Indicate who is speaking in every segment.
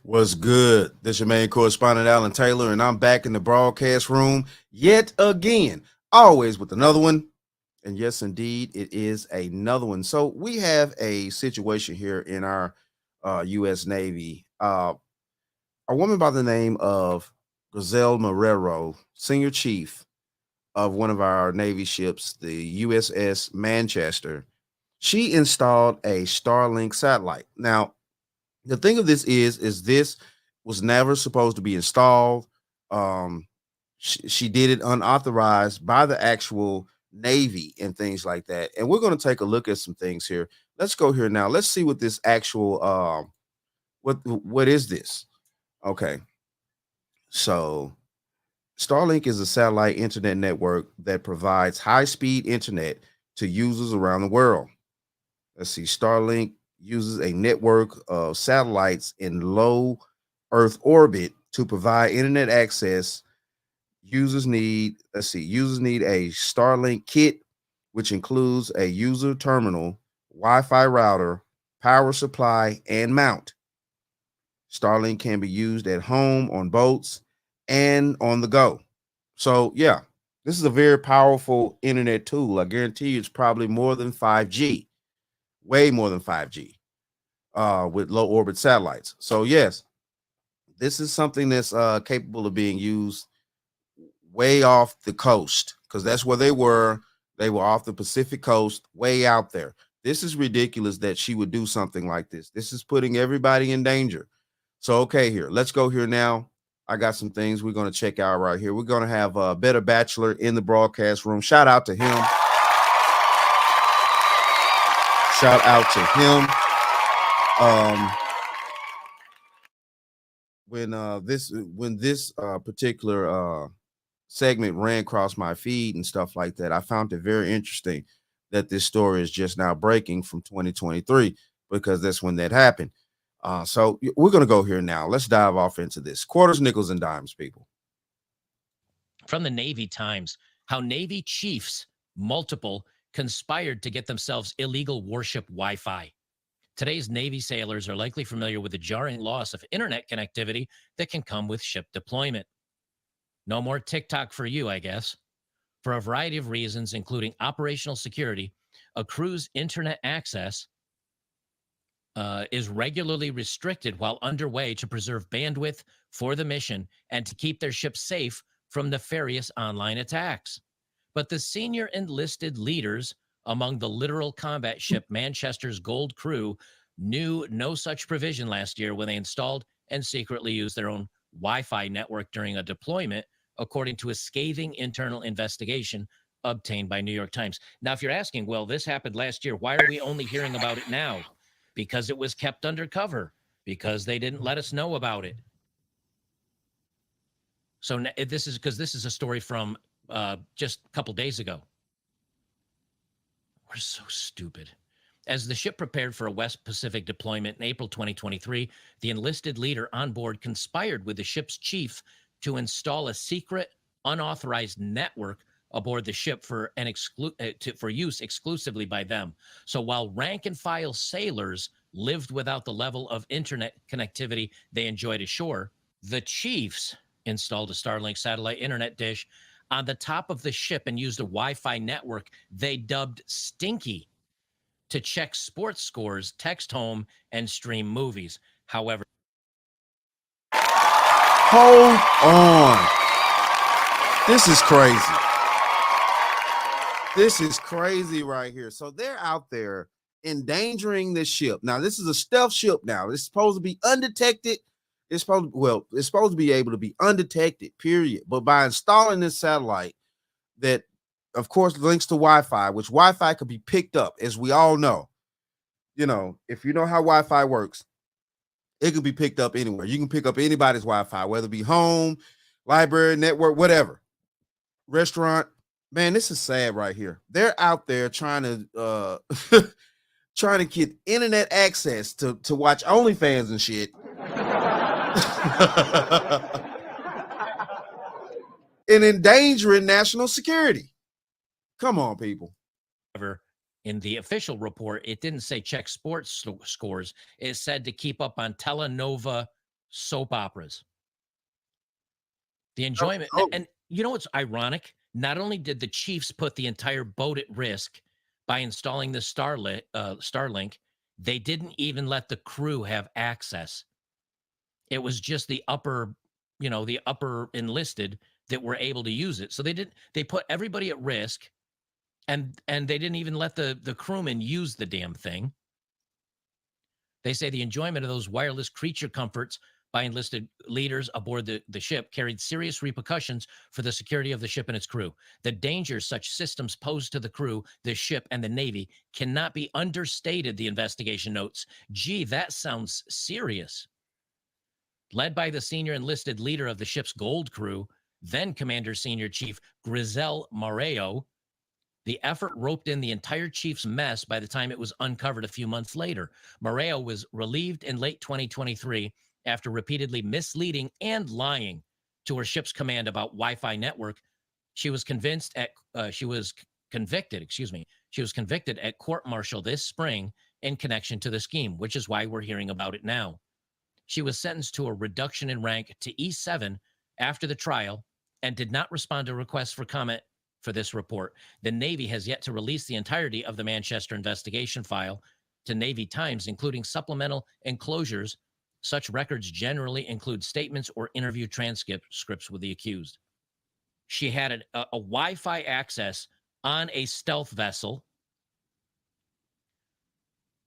Speaker 1: What's good? This your main correspondent, Alan Taylor, and I'm back in the broadcast room yet again, always with another one. And yes, indeed, it is another one. So we have a situation here in our U.S. Navy. A woman by the name of Grisel Marrero, senior chief of one of our Navy ships, the USS Manchester, she installed a StarLink satellite. Now, the thing of this is this was never supposed to be installed. She did it unauthorized by the actual Navy and things like that. And we're going to take a look at some things here. Let's go here now. Let's see what this actual what is this? Okay. So Starlink is a satellite internet network that provides high-speed internet to users around the world. Let's see. Starlink uses a network of satellites in low Earth orbit to provide internet access. Users need a Starlink kit, which includes a user terminal, Wi-Fi router, power supply, and mount. Starlink can be used at home, on boats, and on the go. So yeah, this is a very powerful internet tool. I guarantee you it's probably more than 5G, way more than 5G, with low orbit satellites. So yes, this is something that's capable of being used way off the coast, because that's where they were. They were off the Pacific coast, way out there. This is ridiculous that she would do something like this. This is putting everybody in danger. So, okay, here, let's go here now. I got some things we're going to check out right here. We're going to have a Better Bachelor in the broadcast room. Shout out to him. Shout out to him. When this particular segment ran across my feed and stuff like that, I found it very interesting that this story is just now breaking from 2023, because that's when that happened. So we're going to go here now. Let's dive off into this. Quarters, nickels, and dimes, people.
Speaker 2: From the Navy Times, how Navy chiefs, multiple, conspired to get themselves illegal warship Wi-Fi. Today's Navy sailors are likely familiar with the jarring loss of internet connectivity that can come with ship deployment. No more TikTok for you, I guess. For a variety of reasons, including operational security, a crew's internet access is regularly restricted while underway to preserve bandwidth for the mission and to keep their ship safe from nefarious online attacks. But the senior enlisted leaders among the littoral combat ship Manchester's Gold crew knew no such provision last year when they installed and secretly used their own Wi-Fi network during a deployment, according to a scathing internal investigation obtained by New York Times. Now, if you're asking, well, this happened last year, why are we only hearing about it now? Because it was kept undercover, because they didn't let us know about it. So this is a story from just a couple days ago. We're so stupid. As the ship prepared for a West Pacific deployment in April 2023, the enlisted leader on board conspired with the ship's chief to install a secret, unauthorized network aboard the ship for use exclusively by them. So while rank and file sailors lived without the level of internet connectivity they enjoyed ashore, the chiefs installed a Starlink satellite internet dish on the top of the ship and used a Wi-Fi network they dubbed Stinky to check sports scores, text home, and stream movies. However,
Speaker 1: hold on. This is crazy. This is crazy right here. So they're out there endangering this ship. Now, this is a stealth ship now. It's supposed to be undetected. It's supposed to be able to be undetected, period. But by installing this satellite that, of course, links to Wi-Fi, which Wi-Fi could be picked up, as we all know. You know, if you know how Wi-Fi works, it could be picked up anywhere. You can pick up anybody's Wi-Fi, whether it be home, library, network, whatever, restaurant. Man, this is sad right here. They're out there trying to trying to get internet access to watch OnlyFans and shit. And endangering national security. Come on, people.
Speaker 2: In the official report, it didn't say check sports scores. It said to keep up on Telenova soap operas. The enjoyment. And you know what's ironic? Not only did the Chiefs put the entire boat at risk by installing the StarLink, they didn't even let the crew have access. It was just the upper enlisted that were able to use it. So they put everybody at risk, and they didn't even let the crewmen use the damn thing. They say the enjoyment of those wireless creature comforts by enlisted leaders aboard the ship carried serious repercussions for the security of the ship and its crew. The dangers such systems pose to the crew, the ship, and the Navy cannot be understated, the investigation notes. Gee, that sounds serious. Led by the senior enlisted leader of the ship's gold crew, then Commander Senior Chief Grisel Marrero, the effort roped in the entire Chiefs mess by the time it was uncovered a few months later. Marrero was relieved in late 2023 after repeatedly misleading and lying to her ship's command about Wi-Fi network. She was convicted at court-martial this spring in connection to the scheme, which is why we're hearing about it now. She was sentenced to a reduction in rank to E7 after the trial and did not respond to requests for comment for this report. The Navy has yet to release the entirety of the Manchester investigation file to Navy Times, including supplemental enclosures. Such records generally include statements or interview transcripts with the accused. She had a Wi-Fi access on a stealth vessel.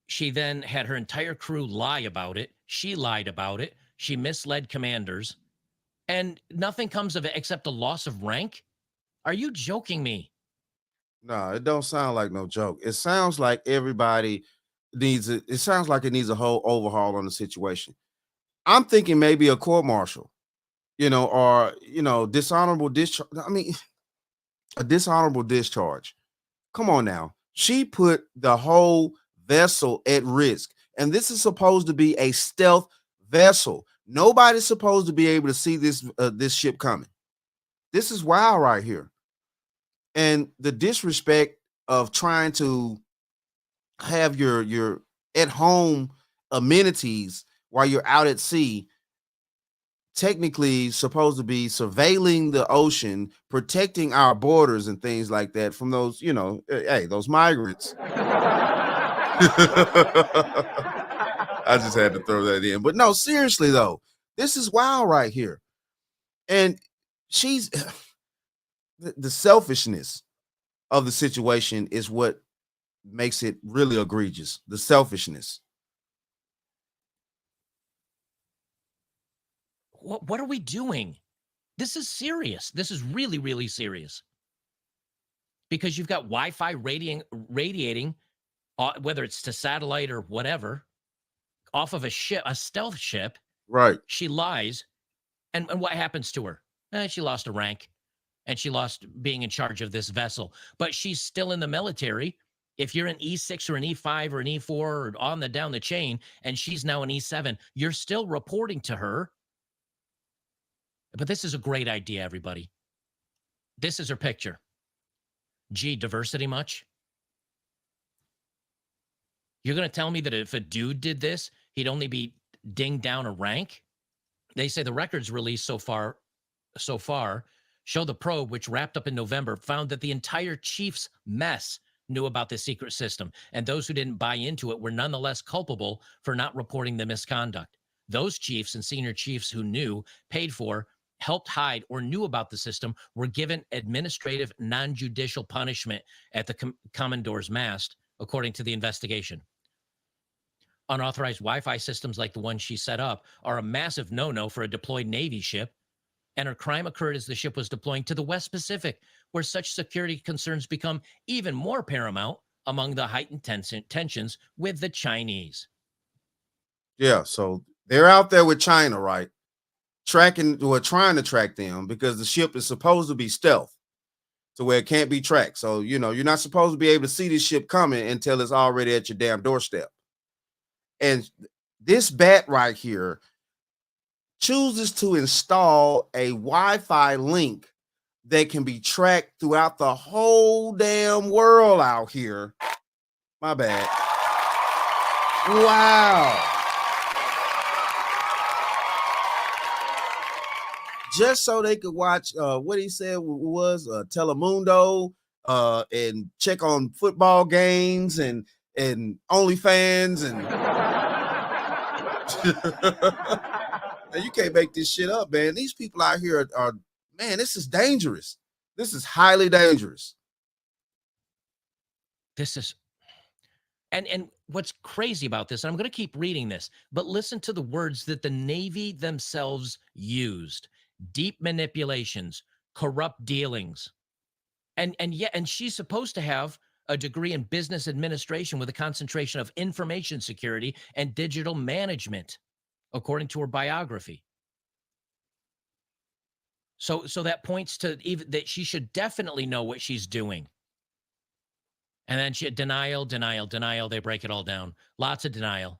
Speaker 2: She then had her entire crew lie about it. She lied about it. She misled commanders. And nothing comes of it except a loss of rank? Are you joking me?
Speaker 1: No, it don't sound like no joke. It sounds like everybody it sounds like it needs a whole overhaul on the situation. I'm thinking maybe a court martial, or dishonorable discharge. I mean, a dishonorable discharge. Come on now. She put the whole vessel at risk. And this is supposed to be a stealth vessel. Nobody's supposed to be able to see this ship coming. This is wild right here. And the disrespect of trying to have your at home amenities while you're out at sea, technically supposed to be surveilling the ocean, protecting our borders and things like that from those, those migrants. I just had to throw that in. But no, seriously though, this is wild right here. And she's the selfishness of the situation is what makes it really egregious. The selfishness.
Speaker 2: What are we doing? This is serious. This is really, really serious. Because you've got Wi-Fi radiating, whether it's to satellite or whatever, off of a ship, a stealth ship.
Speaker 1: Right.
Speaker 2: She lies. And what happens to her? She lost a rank. And she lost being in charge of this vessel. But she's still in the military. If you're an E6 or an E5 or an E4 or on down the chain, and she's now an E7, you're still reporting to her. But this is a great idea, everybody. This is her picture. Gee, diversity much? You're going to tell me that if a dude did this, he'd only be dinged down a rank? They say the records released so far show the probe, which wrapped up in November, found that the entire Chiefs mess knew about the secret system, and those who didn't buy into it were nonetheless culpable for not reporting the misconduct. Those chiefs and senior chiefs who knew, paid for, helped hide, or knew about the system were given administrative non-judicial punishment at the Commodore's mast, according to the investigation. Unauthorized Wi-Fi systems like the one she set up are a massive no-no for a deployed Navy ship, and her crime occurred as the ship was deploying to the West Pacific, where such security concerns become even more paramount among the heightened tensions with the Chinese.
Speaker 1: Yeah, so they're out there with China, right? Trying to track them because the ship is supposed to be stealth to where it can't be tracked. So, you're not supposed to be able to see this ship coming until it's already at your damn doorstep. And this bat right here chooses to install a Wi-Fi link that can be tracked throughout the whole damn world out here. My bad. Wow. just so they could watch what he said was Telemundo and check on football games and OnlyFans and you can't make this shit up, man. These people out here are man, this is dangerous. This is highly dangerous.
Speaker 2: This is and what's crazy about this, and I'm going to keep reading this, but listen to the words that the Navy themselves used: deep manipulations, corrupt dealings. And she's supposed to have a degree in business administration with a concentration of information security and digital management, according to her biography. So that points to even that she should definitely know what she's doing. And then she had denial. They break it all down. Lots of denial.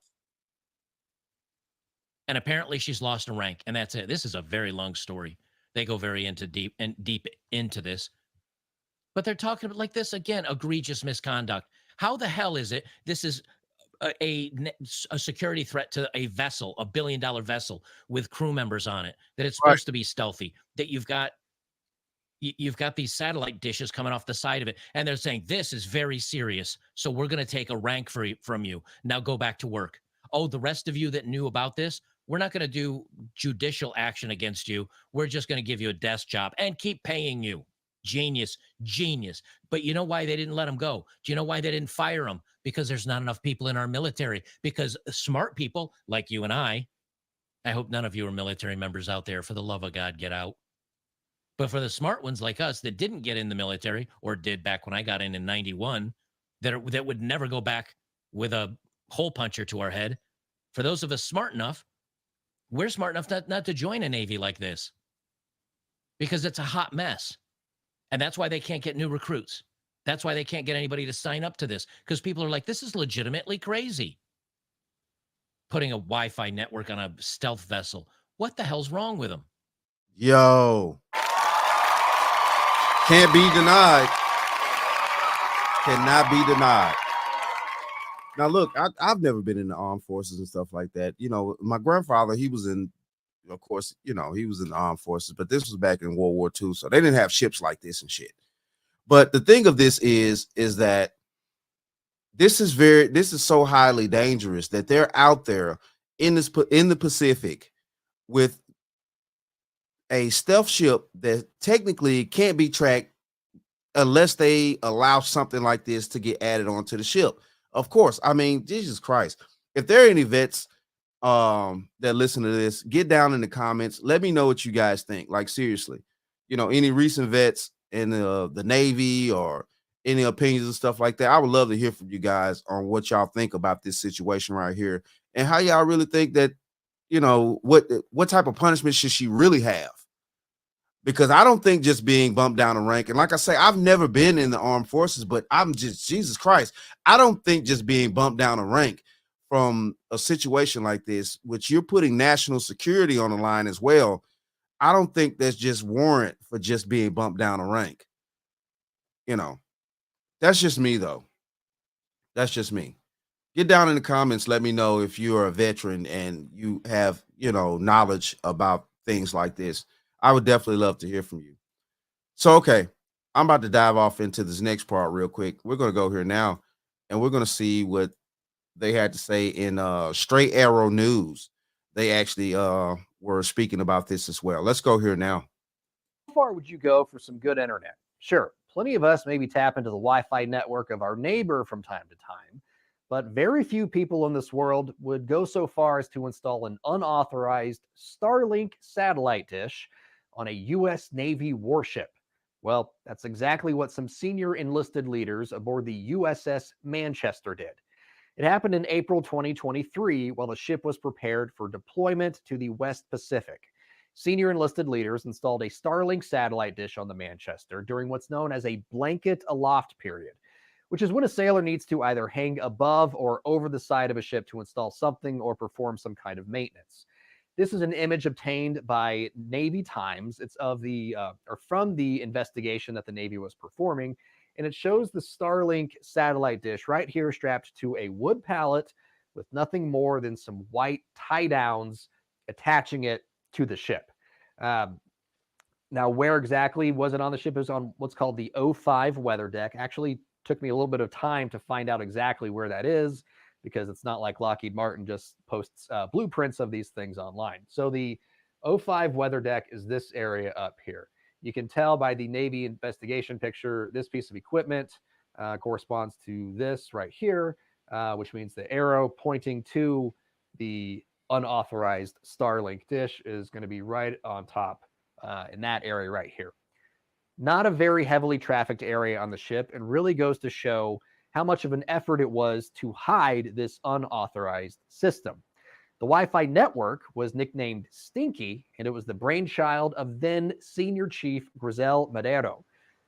Speaker 2: And apparently she's lost a rank, and that's it. This is a very long story. They go very deep into this. But they're talking about like this again, egregious misconduct. How the hell is it this is a security threat to a vessel, a $1 billion vessel with crew members on it, that it's supposed to be stealthy, that you've got these satellite dishes coming off the side of it, and they're saying this is very serious, so we're going to take a rank from you. Now go back to work. Oh, the rest of you that knew about this, we're not going to do judicial action against you. We're just going to give you a desk job and keep paying you. Genius. But you know why they didn't let him go? Do you know why they didn't fire him? Because there's not enough people in our military. Because smart people like you and I hope none of you are military members out there. For the love of God, get out. But for the smart ones like us that didn't get in the military, or did back when I got in 91, that would never go back with a hole puncher to our head. For those of us smart enough, we're smart enough not to join a Navy like this, because it's a hot mess. And that's why they can't get new recruits. That's why they can't get anybody to sign up to this, because people are like, this is legitimately crazy. Putting a Wi-Fi network on a stealth vessel. What the hell's wrong with them?
Speaker 1: Yo. Can't be denied. Cannot be denied. Now, look, I've never been in the armed forces and stuff like that. You know, my grandfather, he was in, of course, you know, he was in the armed forces, but this was back in World War II. So they didn't have ships like this and shit. But the thing of this is that this is so highly dangerous that they're out there in the Pacific with a stealth ship that technically can't be tracked unless they allow something like this to get added onto the ship. Of course, I mean, Jesus Christ. If there are any vets that listen to this, get down in the comments. Let me know what you guys think. Like, seriously, you know, any recent vets in the Navy or any opinions and stuff like that. I would love to hear from you guys on what y'all think about this situation right here and how y'all really think that, you know, what type of punishment should she really have? Because I don't think just being bumped down a rank, and like I say, I've never been in the armed forces, but I'm just, Jesus Christ, I don't think just being bumped down a rank from a situation like this, which you're putting national security on the line as well, I don't think that's just warrant for just being bumped down a rank. You know, that's just me, though. That's just me. Get down in the comments. Let me know if you're a veteran and you have, you know, knowledge about things like this. I would definitely love to hear from you. So, okay, I'm about to dive off into this next part real quick. We're going to go here now, and we're going to see what they had to say in Straight Arrow News. They actually were speaking about this as well. Let's go here now.
Speaker 3: How far would you go for some good internet? Sure, plenty of us maybe tap into the Wi-Fi network of our neighbor from time to time, but very few people in this world would go so far as to install an unauthorized StarLink satellite dish on a U.S. Navy warship. Well, that's exactly what some senior enlisted leaders aboard the USS Manchester did. It happened in April 2023 while the ship was prepared for deployment to the West Pacific. Senior enlisted leaders installed a StarLink satellite dish on the Manchester during what's known as a blanket aloft period, which is when a sailor needs to either hang above or over the side of a ship to install something or perform some kind of maintenance. This is an image obtained by Navy Times. It's of the or from the investigation that the Navy was performing, and it shows the StarLink satellite dish right here strapped to a wood pallet with nothing more than some white tie downs attaching it to the ship. Now, where exactly was it on the ship? It was on what's called the O5 weather deck. Actually, took me a little bit of time to find out exactly where that is, because it's not like Lockheed Martin just posts blueprints of these things online. So the O5 weather deck is this area up here. You can tell by the Navy investigation picture, this piece of equipment corresponds to this right here, which means the arrow pointing to the unauthorized StarLink dish is going to be right on top in that area right here. Not a very heavily trafficked area on the ship, and really goes to show how much of an effort it was to hide this unauthorized system. The Wi-Fi network was nicknamed Stinky, and it was the brainchild of then Senior Chief Grisel Marrero.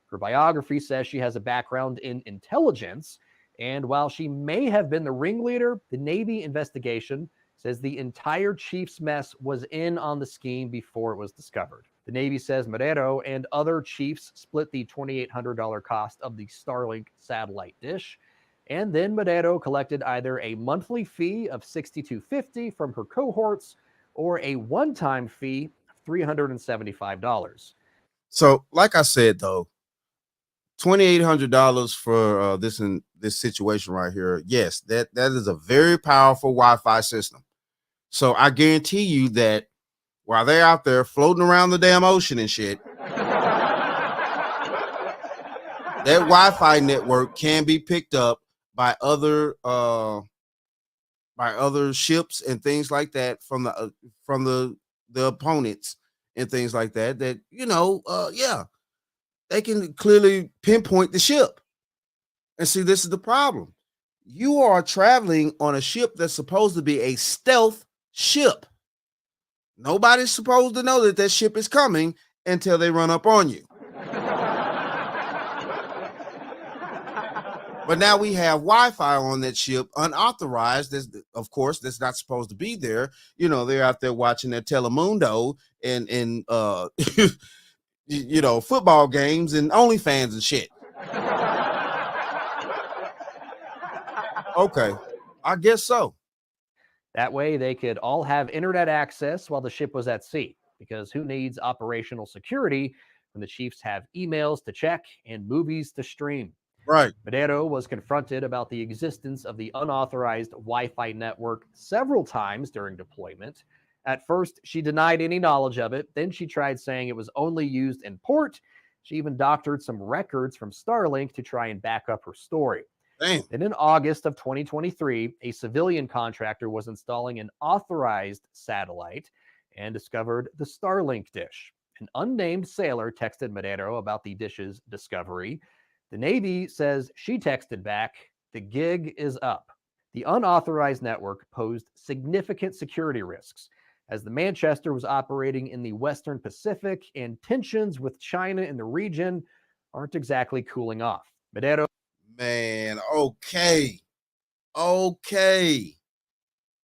Speaker 3: Her biography says she has a background in intelligence, and while she may have been the ringleader, the Navy investigation says the entire chief's mess was in on the scheme before it was discovered. The Navy says Marrero and other chiefs split the $2,800 cost of the StarLink satellite dish, and then Marrero collected either a monthly fee of $62.50 from her cohorts or a one-time fee of $375.
Speaker 1: So, like I said, though, $2,800 for this situation right here. Yes, that is a very powerful Wi-Fi system. So I guarantee you that while they're out there floating around the damn ocean and shit, that Wi-Fi network can be picked up by other ships and things like that from the opponents and things like that. That yeah, they can clearly pinpoint the ship. And see, this is the problem. You are traveling on a ship that's supposed to be a stealth ship. Nobody's supposed to know that ship is coming until they run up on you. But now we have Wi-Fi on that ship, unauthorized. Of course, that's not supposed to be there. They're out there watching their Telemundo and football games and OnlyFans and shit. Okay, I guess so.
Speaker 3: That way they could all have internet access while the ship was at sea, because who needs operational security when the chiefs have emails to check and movies to stream?
Speaker 1: Right.
Speaker 3: Marrero was confronted about the existence of the unauthorized Wi-Fi network several times during deployment. At first, she denied any knowledge of it. Then she tried saying it was only used in port. She even doctored some records from StarLink to try and back up her story.
Speaker 1: Damn.
Speaker 3: Then in August of 2023, a civilian contractor was installing an authorized satellite and discovered the StarLink dish. An unnamed sailor texted Marrero about the dish's discovery. The Navy says she texted back, "The gig is up." The unauthorized network posed significant security risks, as the Manchester was operating in the Western Pacific, and tensions with China in the region aren't exactly cooling off. Marrero.
Speaker 1: Man, okay.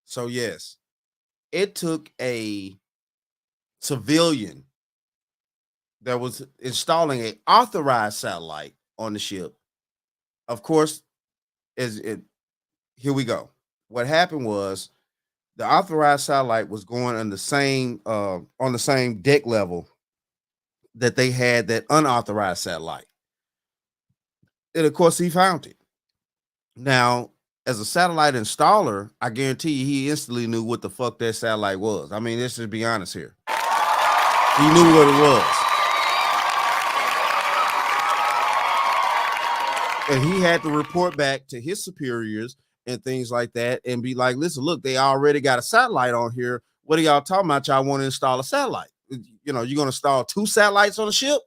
Speaker 1: So yes, it took a civilian that was installing an authorized satellite on the ship. Of course, here we go. What happened was the authorized satellite was going on the same deck level that they had that unauthorized satellite. And of course, he found it. Now, as a satellite installer, I guarantee you he instantly knew what the fuck that satellite was. I mean, let's just be honest here. He knew what it was. And he had to report back to his superiors and things like that and be like, listen, look, they already got a satellite on here. What are y'all talking about? Y'all want to install a satellite? You're going to install 2 satellites on a ship?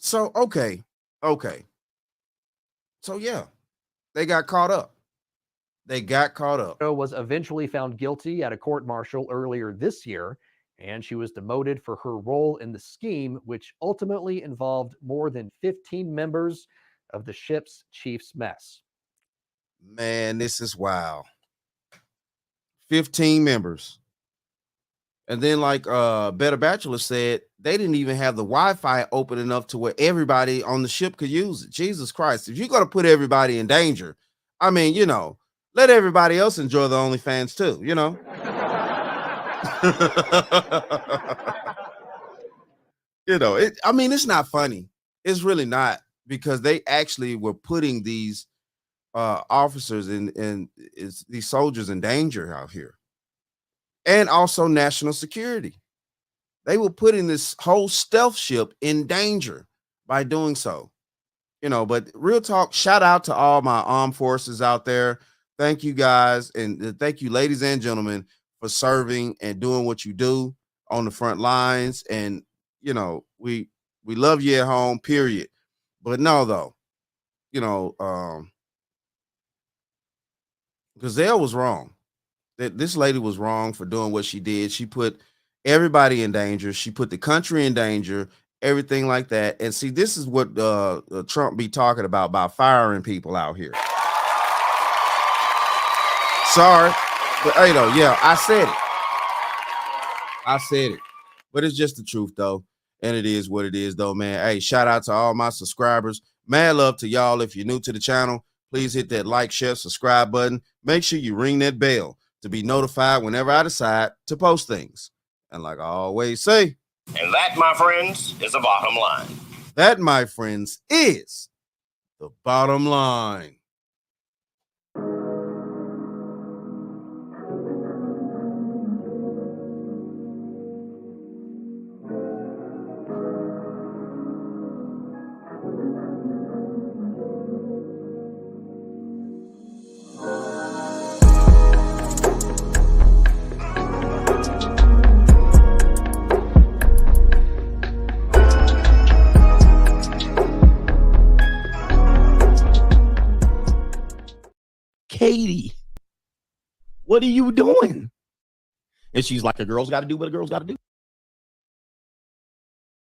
Speaker 1: So, okay. So, yeah, they got caught up.
Speaker 3: Was eventually found guilty at a court-martial earlier this year, and she was demoted for her role in the scheme, which ultimately involved more than 15 members of the ship's chief's mess.
Speaker 1: Man, this is wild. 15 members. And then, like Better Bachelor said, they didn't even have the Wi-Fi open enough to where everybody on the ship could use it. Jesus Christ. If you're going to put everybody in danger, I mean, let everybody else enjoy the OnlyFans too, You know, I mean, it's not funny. It's really not, because they actually were putting these officers and these soldiers in danger out here, and also national security. They were putting this whole stealth ship in danger by doing so. You know, but real talk, shout out to all my armed forces out there. Thank you guys, and thank you, ladies and gentlemen, for serving and doing what you do on the front lines. And you know, we love you at home, period. But no, though, you know, Grisel was wrong. That this lady was wrong for doing what she did. She put everybody in danger. She put the country in danger, everything like that. And see, this is what Trump be talking about firing people out here. Sorry, but you know, yeah, I said it. But it's just the truth, though. And it is what it is, though, man. Hey, shout out to all my subscribers. Mad love to y'all. If you're new to the channel, please hit that like, share, subscribe button. Make sure you ring that bell to be notified whenever I decide to post things. And like I always say,
Speaker 4: and that, my friends, is the bottom line.
Speaker 1: That, my friends, is the bottom line.
Speaker 5: Katie, what are you doing? And she's like, a girl's got to do what a girl's got to do.